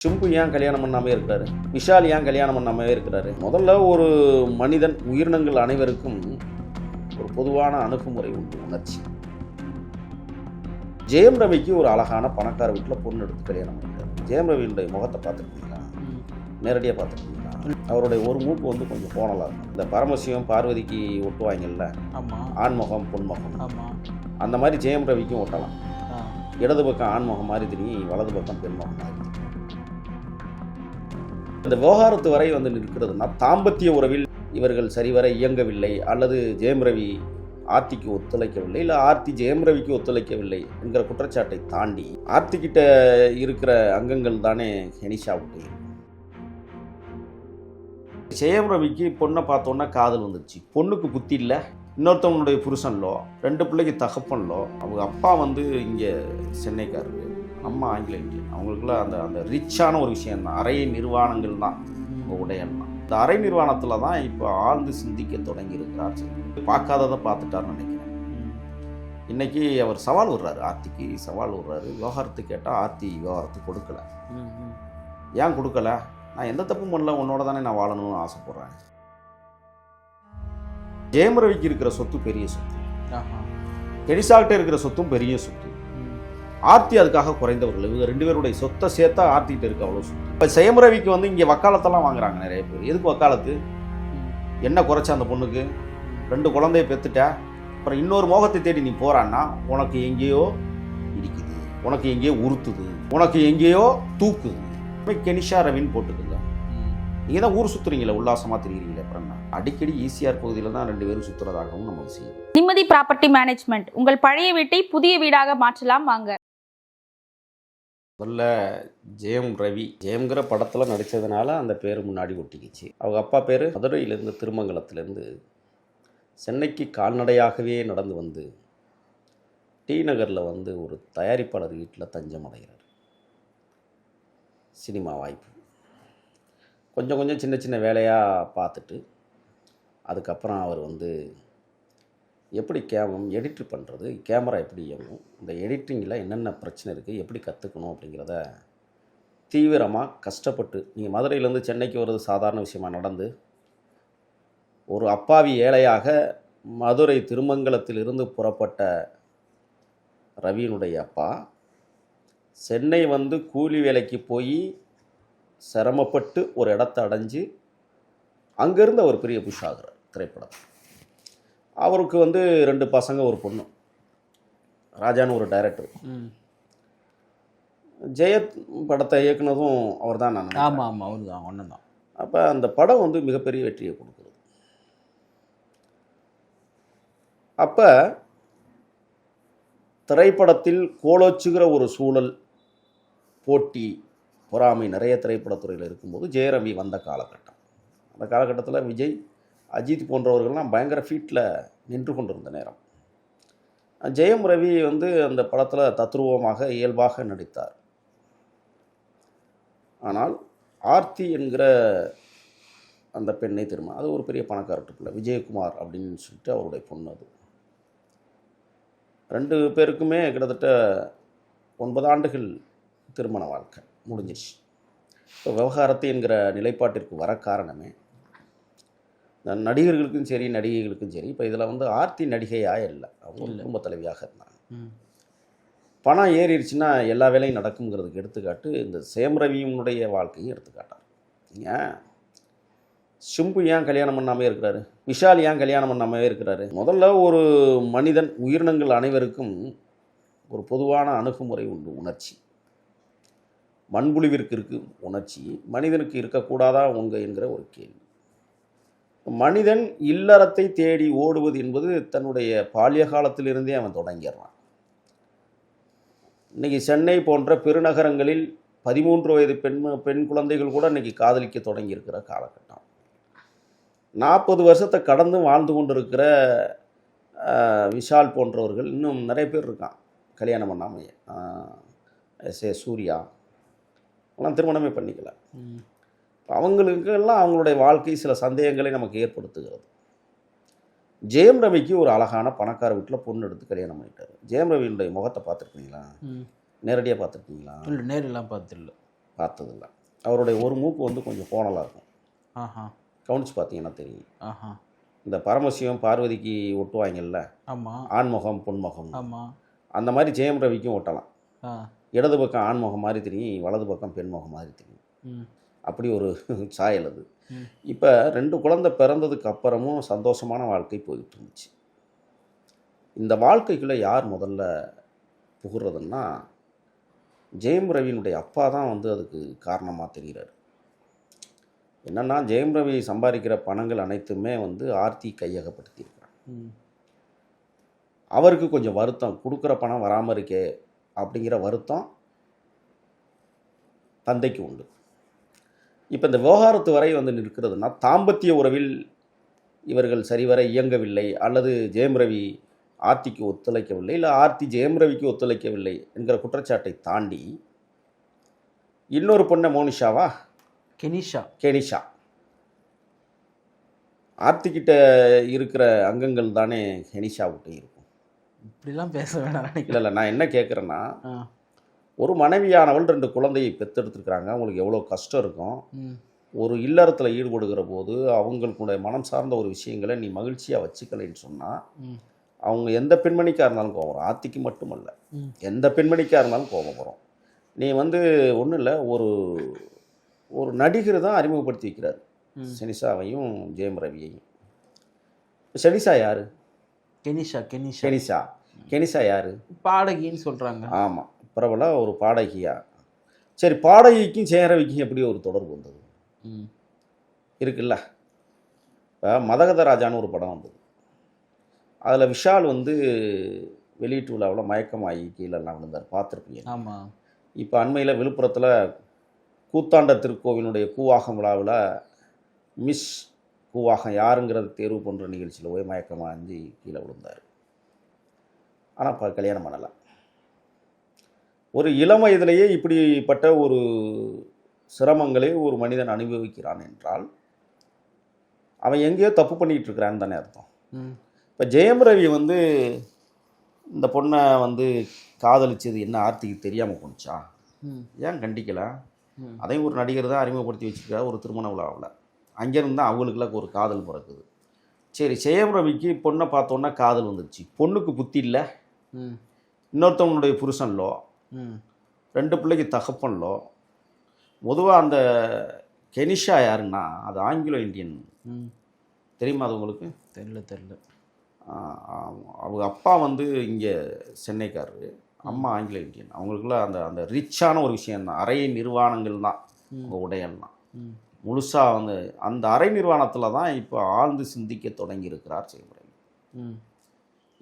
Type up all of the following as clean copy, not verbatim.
சிம்பு ஏன் கல்யாணம் பண்ணாமே இருக்கிறாரு? விஷால் ஏன் கல்யாணம் பண்ணாமே இருக்கிறாரு? முதல்ல ஒரு மனிதன் உயிரினங்கள் அனைவருக்கும் ஒரு பொதுவான அணுகுமுறை உண்டு, உணர்ச்சி. ஜெயம் ரவிக்கு ஒரு அழகான பணக்கார வீட்டில் பொண்ணு எடுத்து கல்யாணம் பண்ணிட்டார். ஜெயம் ரவியினுடைய முகத்தை பார்த்துருக்கீங்களா? நேரடியாக பார்த்துருக்கீங்களா? அவருடைய ஒரு மூக்கு வந்து கொஞ்சம் கோணலாக இருக்கும். இந்த பரமசிவம் பார்வதிக்கு ஒட்டுவாங்கல்ல, ஆண்முகம் பொன்முகம், அந்த மாதிரி ஜெயம் ரவிக்கும் ஒட்டலாம். இடது பக்கம் ஆண்முகம் மாதிரி தெரியும், வலது பக்கம் பெண்முகம் மாதிரி தெரியும். இந்த விவகாரத்து வரை வந்து நிற்கிறதுனா தாம்பத்திய உறவில் இவர்கள் சரிவர இயங்கவில்லை, அல்லது ஜெயம் ரவி ஆர்த்திக்கு ஒத்துழைக்கவில்லை, இல்லை ஆர்த்தி ஜெயம் ரவிக்கு ஒத்துழைக்கவில்லை என்கிற குற்றச்சாட்டை தாண்டி ஆர்த்தி கிட்ட இருக்கிற அங்கங்கள் தானே ஹெனிஷாவுக்கு. ஜெயம் ரவிக்கு பொண்ணை பார்த்தோன்னா காதல் வந்துருச்சு. பொண்ணுக்கு புத்தி இல்லை, இன்னொருத்தவங்களுடைய புருஷன்லோ, 2 பிள்ளைக்கு தகப்பன்லோ. அவங்க அப்பா வந்து இங்கே சென்னைக்காரரு, அம்மா ஆங்கில இந்தியன். அவங்களுக்குலாம் அந்த அந்த ரிச்சான ஒரு விஷயம் தான், அறை நிர்வாணங்கள் தான் உடையன்னா. இந்த அறை நிர்வாணத்தில் தான் இப்போ ஆழ்ந்து சிந்திக்க தொடங்கி இருக்கிறார். பார்க்காததை பார்த்துட்டார்னு நினைக்கிறேன். இன்னைக்கு அவர் சவால் விடுறாரு, ஆர்த்திக்கு சவால் விடுறாரு. விவகாரத்து கேட்டால் ஆர்த்தி விவகாரத்து கொடுக்கல. ஏன் கொடுக்கல? நான் எந்த தப்பும் பண்ணல, உன்னோட தானே நான் வாழணும்னு ஆசைப்படுறேன். ஜெயம் ரவிக்கு இருக்கிற சொத்து பெரிய சொத்து, கெடிசால்கிட்ட இருக்கிற சொத்தும் பெரிய சொத்து. ஆர்த்தி அதுக்காக குறைந்தவர்கள். இவங்க 2 பேருடைய சொத்தை சேர்த்தா ஆர்த்திகிட்ட இருக்க அவ்வளோ சொத்து. இப்போ ஜெயம் ரவிக்கு வந்து இங்கே வக்காலத்தெல்லாம் வாங்குறாங்க நிறைய பேர். எதுக்கு வக்காலத்து? என்ன குறைச்சா அந்த பொண்ணுக்கு? 2 குழந்தைய பெற்றுட்டா, அப்புறம் இன்னொரு மோகத்தை தேடி நீ போறான்னா உனக்கு எங்கேயோ இடிக்குது, உனக்கு எங்கேயோ உறுத்துது, உனக்கு எங்கேயோ தூக்குது. கெனிஷா ரவின்னு போட்டுக்குங்க. நீங்கள் தான் ஊர் சுற்றுறீங்களே, உல்லாசமாக தெரியுறீங்களே. அப்புறம் அடிக்கடி ஈசிஆர் பகுதியில் தான் 2 பேரும் சுற்றுறதாகவும் நமக்கு செய்யும். நிம்மதி ப்ராப்பர்ட்டி மேனேஜ்மெண்ட். உங்கள் பழைய வீட்டை புதிய வீடாக மாற்றலாம் வாங்க. முதல்ல ஜெயம் ரவி, ஜெயம்ங்கிற படத்தில் நடித்ததுனால அந்த பேர் முன்னாடி ஒட்டிக்கிச்சு. அவங்க அப்பா பேர் மதுரையிலேருந்து, திருமங்கலத்திலேருந்து சென்னைக்கு கால்நடையாகவே நடந்து வந்து டி நகரில் வந்து ஒரு தயாரிப்பாளர் வீட்டில் தஞ்சம் அடைகிறார். சினிமா வாய்ப்பு கொஞ்சம் கொஞ்சம் சின்ன சின்ன வேலையாக பார்த்துட்டு, அதுக்கப்புறம் அவர் வந்து எப்படி எடிட்ரு பண்ணுறது, கேமரா எப்படி இயங்கும், இந்த எடிட்டிங்கில் என்னென்ன பிரச்சனை இருக்குது, எப்படி கற்றுக்கணும் அப்படிங்கிறத தீவிரமாக கஷ்டப்பட்டு. நீங்கள் மதுரையிலேருந்து சென்னைக்கு வர்றது சாதாரண விஷயமாக நடந்து, ஒரு அப்பாவி ஏழையாக மதுரை திருமங்கலத்திலிருந்து புறப்பட்ட ரவியினுடைய அப்பா சென்னை வந்து கூலி வேலைக்கு போய் சிரமப்பட்டு ஒரு இடத்த அடைஞ்சு அங்கேருந்து அவர் பெரிய புஷ் ஆகிறார் திரைப்படம். அவருக்கு வந்து 2 பசங்க, ஒரு பொண்ணு. ராஜான்னு ஒரு டைரக்டர். ஜெயத் படத்தை இயக்குனதும் அவர் தான். நான் ஆமாம், அவர் தான், ஒன்று தான். அப்போ அந்த படம் வந்து மிகப்பெரிய வெற்றியை கொடுக்குறது. அப்போ திரைப்படத்தில் கோலோச்சுகிற ஒரு சூழல், போட்டி, பொறாமை நிறைய திரைப்படத்துறையில் இருக்கும்போது ஜெயரவி வந்த காலகட்டம். அந்த காலகட்டத்தில் விஜய், அஜித் போன்றவர்கள்லாம் பயங்கர ஃபீட்டில் நின்று கொண்டிருந்த நேரம். ஜெயம் ரவி வந்து அந்த படத்தில் தத்ரூபமாக இயல்பாக நடித்தார். ஆனால் ஆர்த்தி என்கிற அந்த பெண்ணை திரும்ப, அது ஒரு பெரிய பணக்காரட்டு பிள்ளை, விஜயகுமார் அப்படின்னு சொல்லிட்டு அவருடைய பொண்ணு. அது 2 பேருக்குமே கிட்டத்தட்ட 9 ஆண்டுகள் திருமண வாழ்க்கை முடிஞ்சிருச்சு. இப்போ விவகாரத்தை என்கிற நிலைப்பாட்டிற்கு வர காரணமே நடிகர்களுக்கும் சரி நடிகைகளுக்கும் சரி, இப்போ இதில் வந்து ஆர்த்தி நடிகையாக இல்லை, அவங்க குடும்ப தலைவியாக இருந்தாங்க. பணம் ஏறிடுச்சுன்னா எல்லா வேலையும் நடக்குங்கிறதுக்கு எடுத்துக்காட்டு இந்த ஜெயம் ரவியினுடைய வாழ்க்கையும் எடுத்துக்காட்டார். நீங்கள் சிம்பு ஏன் கல்யாணம் பண்ணாமே இருக்கிறாரு? விஷால் ஏன் கல்யாணம் பண்ணாமே இருக்கிறாரு? முதல்ல ஒரு மனிதன் உயிரினங்கள் அனைவருக்கும் ஒரு பொதுவான அணுகுமுறை உண்டு, உணர்ச்சி. மண்புழுவிற்கு இருக்கு உணர்ச்சி, மனிதனுக்கு இருக்கக்கூடாதா உங்க என்கிற ஒரு கேள்வி. மனிதன் இல்லறத்தை தேடி ஓடுவது என்பது தன்னுடைய பால்ய காலத்திலிருந்தே அவன் தொடங்கிடுறான். இன்றைக்கி சென்னை போன்ற பெருநகரங்களில் 13 வயது பெண் குழந்தைகள் கூட இன்றைக்கி காதலிக்க தொடங்கி இருக்கிற காலகட்டம். 40 வருஷத்தை கடந்து வாழ்ந்து கொண்டிருக்கிற விஷால் போன்றவர்கள் இன்னும் நிறைய பேர் இருக்கான் கல்யாணம் பண்ணாமையே. சூர்யா எல்லாம் திருமணமே பண்ணிக்கல. அவங்களுக்கெல்லாம் அவங்களுடைய வாழ்க்கை சில சந்தேகங்களை நமக்கு ஏற்படுத்துகிறது. ஜெயம் ரவிக்கு ஒரு அழகான பணக்கார வீட்டில் பொண்ணு எடுத்து கல்யாணம் பண்ணிட்டார். ஜெயம் ரவியினுடைய முகத்தை பார்த்துருக்கீங்களா? நேரடியாக பார்த்துருக்கீங்களா? இல்லை, நேரெல்லாம் பார்த்துடல. பார்த்ததில்ல. அவருடைய ஒரு மூக்கு வந்து கொஞ்சம் கோணலாக இருக்கும். ஆஹா. கவனிச்சு பார்த்தீங்கன்னா தெரியும். ஆஹா. இந்த பரமசிவம் பார்வதிக்கு ஒட்டுவாங்கல்ல, ஆமாம். ஆண்முகம் பொன்முகம், ஆமாம். அந்த மாதிரி ஜெயம் ரவிக்கும் ஒட்டலாம். ஆ. இடது பக்கம் ஆண்முகம் மாதிரி தெரியும், வலது பக்கம் பெண்முகம் மாதிரி தெரியும். ம். அப்படி ஒரு சாயல் அது. ம். இப்போ 2 குழந்தை பிறந்ததுக்கு அப்புறமும் சந்தோஷமான வாழ்க்கை போயிட்டு இருந்துச்சு. இந்த வாழ்க்கைக்குள்ளே யார் முதல்ல புகுறதுன்னா ஜெயம் ரவியினுடைய அப்பா தான் வந்து அதுக்கு காரணமாக தெரிகிறார். என்னென்னா ஜெயம் ரவி சம்பாதிக்கிற பணங்கள் அனைத்துமே வந்து ஆர்த்தி கையகப்படுத்தியிருக்கிறார். ம். அவருக்கு கொஞ்சம் வருத்தம், கொடுக்குற பணம் வராமல் இருக்கே அப்படிங்கிற வருத்தம் தந்தைக்கு உண்டு. இப்போ இந்த விவகாரத்து வரை வந்து நிற்கிறதுனா தாம்பத்திய உறவில் இவர்கள் சரிவர இயங்கவில்லை, அல்லது ஜெயம் ரவி ஆர்த்திக்கு ஒத்துழைக்கவில்லை, இல்லை ஆர்த்தி ஜெயம் ரவிக்கு ஒத்துழைக்கவில்லை என்கிற குற்றச்சாட்டை தாண்டி இன்னொரு பொண்ணை மோனிஷாவா கெனிஷா ஆர்த்திக்கிட்ட இருக்கிற அங்கங்கள் தானே கெனிஷாவிட்ட இருக்கும். இப்படிலாம் பேச வேண்டாம். இல்லை நான் என்ன கேட்குறேன்னா, ஒரு மனைவியானவள் 2 குழந்தையை பெற்றெடுத்துருக்குறாங்க. அவங்களுக்கு எவ்வளோ கஷ்டம் இருக்கும். ஒரு இல்லறத்தில் ஈடுபடுகிற போது அவங்களுடைய மனம் சார்ந்த ஒரு விஷயங்களை நீ மகிழ்ச்சியாக வச்சுக்கலைன்னு சொன்னால் அவங்க எந்த பெண்மணிக்காக இருந்தாலும் கோபம் வரும். ஆர்த்திக்கு மட்டுமல்ல, எந்த பெண்மணிக்காக இருந்தாலும் கோபம் வரும். நீ வந்து ஒன்றும் இல்லை, ஒரு நடிகர் தான் அறிமுகப்படுத்தி வைக்கிறார் செனிஷாவையும் ஜெயம் ரவியையும். செனிஷா யார்? கெனிஷா யார்? பாடகின்னு சொல்கிறாங்க. ஆமாம், பிரபல ஒரு பாடகியா. சரி, பாடகிக்கும் ஜெயம் ரவிக்கும் எப்படி ஒரு தொடர்பு வந்தது? இருக்குல்ல. இப்போ மதகத ராஜான்னு ஒரு படம் வந்தது. அதில் விஷால் வந்து வெளியீட்டு விழாவில் மயக்கமாகி கீழெல்லாம் விழுந்தார், பார்த்துருப்பீங்க. ஆமாம். இப்போ அண்மையில் விழுப்புரத்தில் கூத்தாண்ட திருக்கோவிலுடைய கூவாகம் விழாவில் மிஸ் கூவாகம் யாருங்கிறத தேர்வு பண்ணுற நிகழ்ச்சியில் போய் மயக்கமாகி கீழே விழுந்தார். ஆனால் இப்போ கல்யாணம் பண்ணலை. ஒரு இளம் வயதிலேயே இப்படிப்பட்ட ஒரு சிரமங்களை ஒரு மனிதன் அனுபவிக்கிறான் என்றால் அவன் எங்கேயோ தப்பு பண்ணிக்கிட்டு இருக்கிறான்னு தானே அர்த்தம். இப்போ ஜெயம் ரவி வந்து இந்த பொண்ணை வந்து காதலிச்சது என்ன ஆர்த்திக்கு தெரியாமல் போணுச்சா? ஏன் கண்டிக்கலை? அதையும் ஒரு நடிகர் தான் அறிமுகப்படுத்தி வச்சுருக்காரு ஒரு திருமண விழாவில். அங்கேருந்து தான் அவங்களுக்குலாம் ஒரு காதல் பிறக்குது. சரி, ஜெயம் ரவிக்கு பொண்ணை பார்த்தோன்னா காதல் வந்துடுச்சு. பொண்ணுக்கு புத்தி இல்லை, இன்னொருத்தவங்களுடைய புருஷன்லோ, 2 பிள்ளைக்கு தகப்பன்லோ. பொதுவாக அந்த கெனிஷா யாருன்னா அது ஆங்கிலோ இந்தியன். தெரியுமா அது உங்களுக்கு? தெரியல. அவங்க அப்பா வந்து இங்கே சென்னைக்காரரு, அம்மா ஆங்கிலோ இந்தியன். அவங்களுக்குலாம் அந்த ரிச்சான ஒரு விஷயந்தான். அறை நிர்வாணங்கள் தான் உங்கள் உடையல்லாம். முழுசாக வந்து அந்த அறை நிர்வாணத்தில் தான் இப்போ ஆழ்ந்து சிந்திக்க தொடங்கி இருக்கிறார் ஜெயம் ரவி.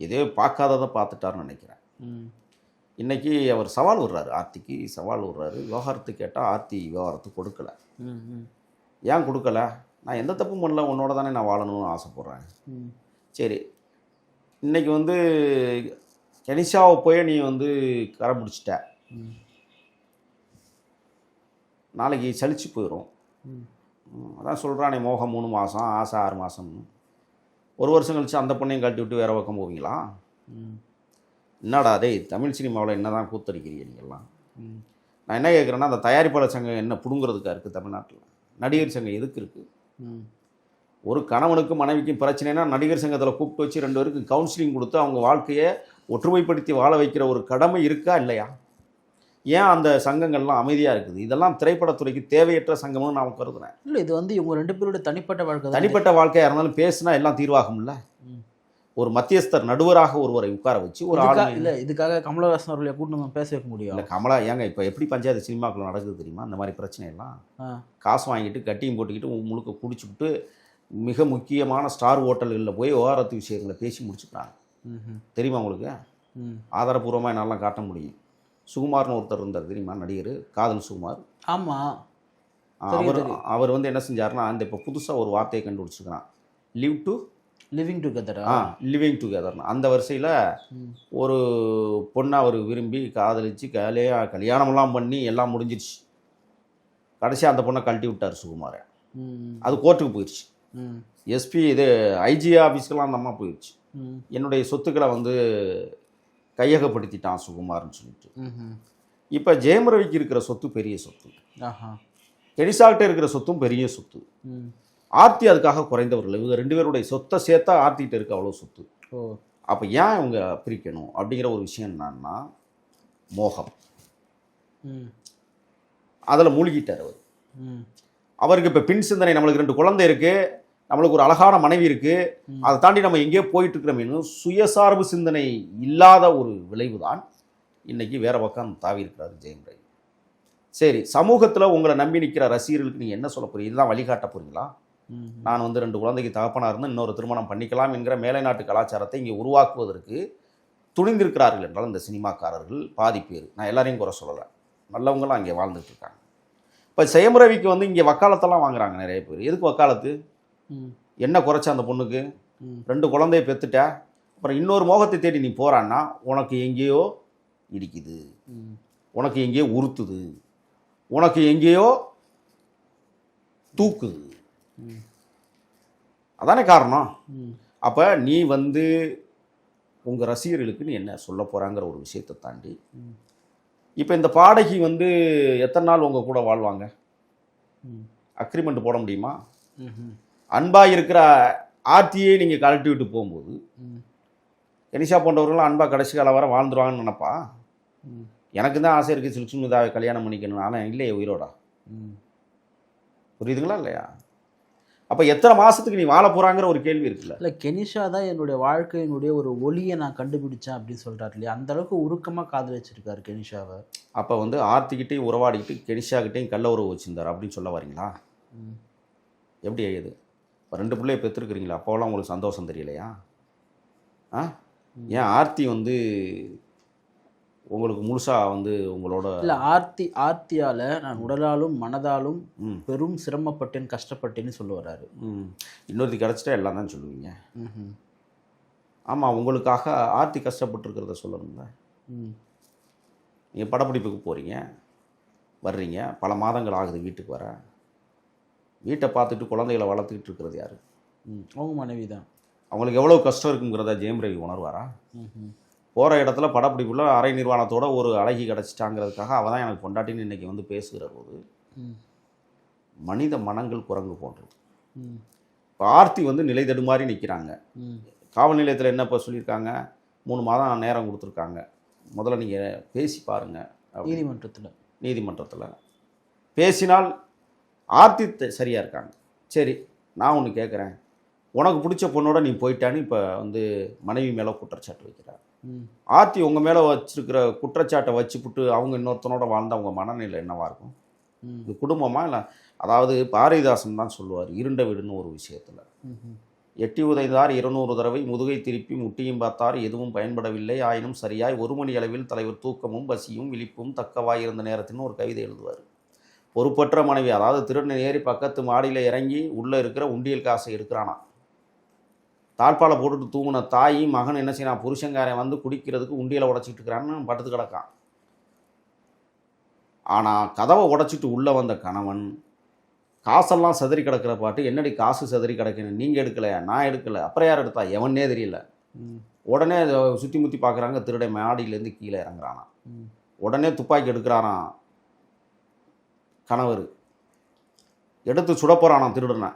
இதே பார்க்காததை பார்த்துட்டாருன்னு நினைக்கிறேன். இன்றைக்கி அவர் சவால் விடுறாரு, ஆர்த்திக்கு சவால் விடுறாரு. விவகாரத்து கேட்டால் ஆர்த்தி விவகாரத்து கொடுக்கல. ஏன் கொடுக்கல? நான் எந்த தப்பும் பண்ணல, உன்னோட தானே நான் வாழணும்னு ஆசைப்பட்றேன். சரி, இன்றைக்கி வந்து கெனிஷாவை போய் நீ வந்து கரை பிடிச்சிட்ட, நாளைக்கு சலிச்சு போயிடும். அதான் சொல்கிறானே, மோகம் 3 மாதம், ஆசை 6 மாதம். 1 வருஷம் கழிச்சு அந்த பொண்ணையும் கழட்டி விட்டு வேறு பக்கம் போவீங்களா? என்னடா டேய், தமிழ் சினிமாவில் என்ன தான் கூத்தடிக்கிறீங்க நீங்கள்லாம்? நான் என்ன கேட்குறேன்னா, அந்த தயாரிப்பாளர் சங்கம் என்ன பிடுங்கிறதுக்காக இருக்குது தமிழ்நாட்டில்? நடிகர் சங்கம் எதுக்கு இருக்குது? ஒரு கணவனுக்கும் மனைவிக்கும் பிரச்சனைனா நடிகர் சங்கத்தில் கூப்பிட்டு வச்சு 2 பேருக்கு கவுன்சிலிங் கொடுத்து அவங்க வாழ்க்கையை ஒற்றுமைப்படுத்தி வாழ வைக்கிற ஒரு கடமை இருக்கா இல்லையா? ஏன் அந்த சங்கங்கள்லாம் அமைதியாக இருக்குது? இதெல்லாம் திரைப்படத்துறைக்கு தேவையற்ற சங்கம்னு நான் கருதுறேன். இல்லை, இது வந்து இவங்க 2 பேரோட தனிப்பட்ட வாழ்க்கையாக இருந்தாலும் பேசினா எல்லாம் தீர்வாகும்ல. ஒரு மத்தியஸ்தர் நடுவராக ஒருவரை உட்கார வச்சு ஒரு ஆள் இல்லை, இதுக்காக கமலஹாசன் அவர்களை கூட்டு நம்ம பேச வைக்க முடியும். இல்லை கமலா ஏங்க இப்போ எப்படி பஞ்சாயத்து சினிமாக்கள் நடக்குது தெரியுமா? இந்த மாதிரி பிரச்சனையெல்லாம் காசு வாங்கிட்டு கட்டியும் போட்டுக்கிட்டு முழுக்க குடிச்சுக்கிட்டு மிக முக்கியமான ஸ்டார் ஹோட்டல்களில் போய் விவகாரத்து விஷயங்களை பேசி முடிச்சுக்கிறாங்க. தெரியுமா உங்களுக்கு? ஆதாரபூர்வமாக என்னாலாம் காட்ட முடியும். சுகுமார்னு ஒருத்தர் இருந்தார் தெரியுமா, நடிகர், காதல் சுகுமார். ஆமாம். அவர் வந்து என்ன செஞ்சாருன்னா, அந்த இப்போ புதுசாக ஒரு வார்த்தையை கண்டுபிடிச்சிக்கிறான், லிவிங் டுகெதர்னு. அந்த வரிசையில் ஒரு பொண்ணை அவர் விரும்பி காதலிச்சு கல்யாணமெல்லாம் பண்ணி எல்லாம் முடிஞ்சிடுச்சு. கடைசியாக அந்த பொண்ணை கழட்டி விட்டார் சுகுமாரை. அது கோர்ட்டுக்கு போயிடுச்சு. எஸ்பி இது ஐஜி ஆஃபீஸ்க்கெலாம் அந்த அம்மா போயிடுச்சு. என்னுடைய சொத்துக்களை வந்து கையகப்படுத்திட்டான் சுகுமார்னு சொல்லிட்டு. இப்போ ஜெயம் ரவிக்கு இருக்கிற சொத்து பெரிய சொத்து, ஆஹா. கெனிசால்கிட்ட இருக்கிற சொத்தும் பெரிய சொத்து. ம். ஆர்த்தி அதுக்காக குறைந்தவர்கள். இவங்க 2 பேருடைய சொத்தை சேர்த்தா ஆர்த்திகிட்ட இருக்க அவ்வளோ சொத்து. ஓ. அப்போ ஏன் இவங்க பிரிக்கணும் அப்படிங்கிற ஒரு விஷயம் என்னன்னா மோகம். ம். அதில் மூழ்கிட்டார் அவர். ம். அவருக்கு இப்போ பின் சிந்தனை, நம்மளுக்கு 2 குழந்தை இருக்குது, நம்மளுக்கு ஒரு அழகான மனைவி இருக்குது, அதை தாண்டி நம்ம எங்கேயோ போயிட்டு இருக்கிறோமேனு சுயசார்பு சிந்தனை இல்லாத ஒரு விளைவு தான் இன்றைக்கி வேற பக்கம் தாவி இருக்கிறார் ஜெயம் ரவி. சரி, சமூகத்தில் உங்களை நம்பி நிற்கிற ரசிகர்களுக்கு நீங்கள் என்ன சொல்ல போகிறீங்க? இதுதான் வழிகாட்ட போகிறீங்களா? நான் வந்து 2 குழந்தைக்கு தகப்பனாக இருந்து இன்னொரு திருமணம் பண்ணிக்கலாம் என்கிற மேலை நாட்டு கலாச்சாரத்தை இங்கே உருவாக்குவதற்கு துணிந்திருக்கிறார்கள் என்றால் இந்த சினிமாக்காரர்கள் பாதி பேர், நான் எல்லாரையும் குறை சொல்லலை, நல்லவங்களாம் அங்கே வாழ்ந்துட்டு இருக்காங்க. இப்போ ஜெயம் ரவிக்கு வந்து இங்கே வக்காலத்தெல்லாம் வாங்குறாங்க நிறைய பேர். எதுக்கு வக்காலத்து? என்ன குறைச்சா அந்த பொண்ணுக்கு? 2 குழந்தைய பெற்றுட்ட, அப்புறம் இன்னொரு மோகத்தை தேடி நீ போகிறான்னா உனக்கு எங்கேயோ இடிக்குது, உனக்கு எங்கேயோ உறுத்துது, உனக்கு எங்கேயோ தூக்குது. அதானே காரணம். அப்போ நீ வந்து உங்கள் ரசிகர்களுக்கு நீ என்ன சொல்ல போகிறாங்கிற ஒரு விஷயத்தை தாண்டி இப்போ இந்த பாடகி வந்து எத்தனை நாள் உங்கள் கூட வாழ்வாங்க? அக்ரிமெண்ட் போட முடியுமா? அன்பாக இருக்கிற ஆர்த்தியை நீங்கள் கழட்டி விட்டு போகும்போது கனிஷா போன்றவர்களும் அன்பாக கடைசி காலம் வர வாழ்ந்துருவாங்கன்னு நினைப்பா? எனக்கு தான் ஆசை இருக்குது சில்க் ஸ்மிதாவை கல்யாணம் பண்ணிக்கணும், ஆனால் இல்லையே உயிரோடா. புரியுதுங்களா இல்லையா? அப்போ எத்தனை மாதத்துக்கு நீ வாழ போகிறாங்கிற ஒரு கேள்வி இருக்குல்ல. இல்லை, கெனிஷா தான் என்னுடைய வாழ்க்கையினுடைய ஒரு ஒளியை நான் கண்டுபிடிச்சேன் அப்படின்னு சொல்கிறாரு இல்லையா? அந்த அளவுக்கு உருக்கமாக காதல் வச்சிருக்காரு கெனிஷாவை. அப்போ வந்து ஆர்த்திக்கிட்டையும் உறவாடிக்கிட்டு கெனிஷாக்கிட்டையும் கள்ள உறவு வச்சுருந்தார் அப்படின்னு சொல்ல வரீங்களா? எப்படி இது? இப்போ 2 பிள்ளைய பெற்றுருக்குறீங்களா? அப்போலாம் உங்களுக்கு சந்தோஷம் தெரியலையா? ஏன் ஆர்த்தி வந்து உங்களுக்கு முழுசாக வந்து உங்களோட இல்லை, ஆர்த்தியால் நான் உடலாலும் மனதாலும் பெரும் சிரமப்பட்டேன், கஷ்டப்பட்டேன்னு சொல்ல வர்றாரு. இன்னொருத்தி கிடச்சிட்டா எல்லாம் தான் சொல்லுவீங்க. ஆமாம், உங்களுக்காக ஆர்த்தி கஷ்டப்பட்டுருக்கிறத சொல்லணுங்க. நீங்கள் படப்பிடிப்புக்கு போகிறீங்க, வர்றீங்க, பல மாதங்கள் ஆகுது வீட்டுக்கு வர. வீட்டை பார்த்துட்டு குழந்தைகளை வளர்த்துக்கிட்டு இருக்கிறது யார்? அவங்க மனைவி தான். அவங்களுக்கு எவ்வளோ கஷ்டம் இருக்குங்கிறத ஜெயம் ரவி உணர்வாரா? போகிற இடத்துல படப்பிடிப்புள்ள அரை நிர்வாணத்தோட ஒரு அழகி கிடச்சிட்டாங்கிறதுக்காக அவள் தான் எனக்கு பொண்டாட்டின்னு இன்றைக்கி வந்து பேசுகிற போது மனித மனங்கள் குரங்கு போன்றது. இப்போ ஆர்த்தி வந்து நிலை தடுமாறி நிற்கிறாங்க. காவல் நிலையத்தில் என்ன இப்போ சொல்லியிருக்காங்க? 3 மாதம் நேரம் கொடுத்துருக்காங்க, முதல்ல நீங்கள் பேசி பாருங்கள். நீதிமன்றத்தில் பேசினால் ஆர்த்தி சரியாக இருக்காங்க. சரி, நான் ஒன்று கேட்குறேன், உனக்கு பிடிச்ச பொண்ணோட நீ போயிட்டான்னு இப்போ வந்து மனைவி மேலே குற்றச்சாட்டு வைக்கிறார். ஆர்த்தி உங்கள் மேலே வச்சிருக்கிற குற்றச்சாட்டை வச்சுப்புட்டு அவங்க இன்னொருத்தனோட வாழ்ந்த அவங்க மனநிலை என்னவாக இருக்கும்? இது குடும்பமா? இல்லை, அதாவது பாரதிதாசன் தான் சொல்லுவார் இருண்ட வீடுன்னு ஒரு விஷயத்தில், எட்டி உதைந்தார் 200 தடவை, முதுகை திருப்பி முட்டியும் பார்த்தார், எதுவும் பயன்படவில்லை, ஆயினும் சரியாய் 1 மணி அளவில் தலைவர் தூக்கமும் பசியும் விழிப்பும் தக்கவாய் இருந்த நேரத்தின்னு ஒரு கவிதை எழுதுவார். பொறுப்பற்ற மனைவி, அதாவது திருடன் ஏறி பக்கத்து மாடியில் இறங்கி உள்ளே இருக்கிற உண்டியல் காசை எடுக்கிறானா. தாழ்பாலை போட்டுட்டு தூங்கின தாய் மகன் என்ன செய்யறான்? புருஷங்காரன் வந்து குடிக்கிறதுக்கு உண்டியலை உடச்சிட்டு இருக்கிறான்னு படுத்து கிடக்கான். ஆனால் கதவை உடச்சிட்டு உள்ளே வந்த கணவன் காசெல்லாம் சதறி கிடக்கிற பாட்டு, என்னடி காசு சதறி கிடக்கணும், நீங்கள் எடுக்கலையா? நான் எடுக்கலை. அப்புறம் யார் எடுத்தா? எவனே தெரியல. உடனே சுற்றி முற்றி பார்க்குறாங்க, திருடை மாடியிலேருந்து கீழே இறங்குறானா. உடனே துப்பாக்கி எடுக்கிறாராம் கணவர், எடுத்து சுட போகிறானான் திருடனை.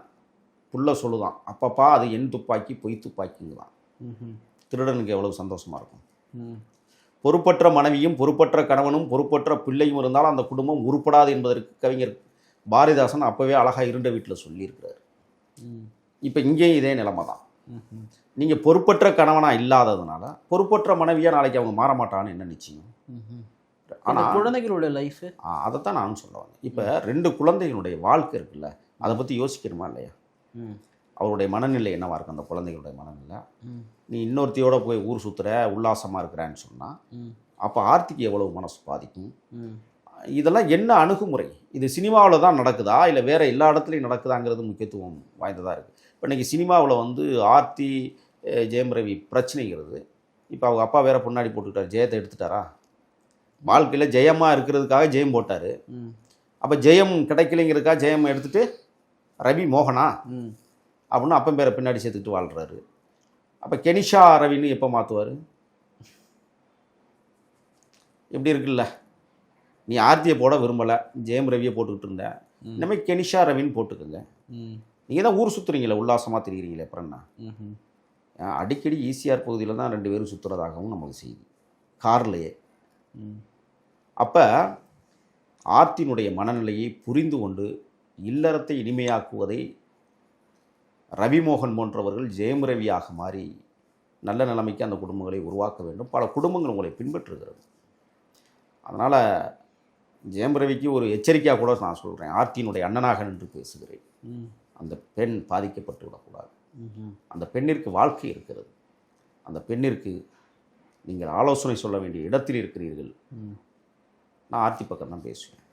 புள்ள சொல்லுதான், அப்பப்பா அது என் துப்பாக்கி, பொய் துப்பாக்கிங்க தான். திருடனுக்கு எவ்வளவு சந்தோஷமாக இருக்கும்? பொறுப்பற்ற மனைவியும் பொறுப்பற்ற கணவனும் பொறுப்பற்ற பிள்ளையும் இருந்தாலும் அந்த குடும்பம் உருப்படாது என்பதற்கு கவிஞர் பாரதிதாசன் அப்போவே அழகாக இருண்ட வீட்டில் சொல்லியிருக்கிறார். இப்போ இங்கேயும் இதே நிலைமை தான். நீங்கள் பொறுப்பற்ற கணவனாக இல்லாததுனால பொறுப்பற்ற மனைவியாக நாளைக்கு அவங்க மாற மாட்டான்னு என்ன நிச்சயம்? ஆனால் குழந்தைகளுடைய லைஃபு அதைத்தான் நானும் சொல்ல வந்தேன். இப்போ 2 குழந்தைகளுடைய வாழ்க்கை இருக்குல்ல, அதை பற்றி யோசிக்கணுமா இல்லையா? அவருடைய மனநிலை என்னவாக இருக்கும்? அந்த குழந்தைகளுடைய மனநிலை. நீ இன்னொருத்தையோட போய் ஊர் சுற்றுற, உல்லாசமாக இருக்கிறான்னு சொன்னால் அப்போ ஆர்த்திக்கு எவ்வளவு மனசு பாதிக்கும்? இதெல்லாம் என்ன அணுகுமுறை? இது சினிமாவில் தான் நடக்குதா இல்லை வேறு எல்லா இடத்துலையும் நடக்குதாங்கிறது முக்கியத்துவம் வாய்ந்ததாக இருக்குது. இப்போ இன்றைக்கி சினிமாவில் வந்து ஆர்த்தி ஜெயம் ரவி பிரச்சனைங்கிறது. இப்போ அவங்க அப்பா வேறு பொன்னாடி போட்டுக்கிட்டார், ஜெயத்தை எடுத்துட்டாரா? வாழ்க்கையில் ஜெயமாக இருக்கிறதுக்காக ஜெயம் போட்டார். அப்போ ஜெயம் கிடைக்கலைங்கிறதுக்காக ஜெயம் எடுத்துகிட்டு ரவி மோகனா அப்படின்னு அப்பன் பேரை பின்னாடி சேர்த்துக்கிட்டு வாழ்கிறாரு. அப்போ கெனிஷா ரவின்னு எப்போ மாற்றுவார்? எப்படி இருக்குல்ல? நீ ஆர்த்தியை போட விரும்பலை, ஜெயம் ரவியை போட்டுக்கிட்டு இருந்த, இனிமேல் கெனிஷா ரவின்னு போட்டுக்கோங்க. நீங்கள் தான் ஊர் சுற்றுறீங்களே, உல்லாசமாக தெரியுறீங்களே, அப்புறம் என்ன? அடிக்கடி ஈசிஆர் பகுதியில் தான் 2 பேரும் சுற்றுறதாகவும் நமக்கு செய்தி, கார்லேயே. அப்போ ஆர்த்தியினுடைய மனநிலையை புரிந்து கொண்டு இல்லறத்தை இனிமையாக்குவதை ரவிமோகன் போன்றவர்கள் ஜெயம் ரவியாக மாறி நல்ல நிலைமைக்கு அந்த குடும்பங்களை உருவாக்க வேண்டும். பல குடும்பங்கள் உங்களை பின்பற்றுகிறது. அதனால் ஜெயம் ரவிக்கு ஒரு எச்சரிக்கையாக கூட நான் சொல்கிறேன், ஆர்த்தியினுடைய அண்ணனாக நின்று பேசுகிறேன். அந்த பெண் பாதிக்கப்பட்டு விடக்கூடாது. அந்த பெண்ணிற்கு வாழ்க்கை இருக்கிறது. அந்த பெண்ணிற்கு நீங்கள் ஆலோசனை சொல்ல வேண்டிய இடத்தில் இருக்கிறீர்கள். நான் ஆர்த்தி பக்கம் தான் பேசுவேன்.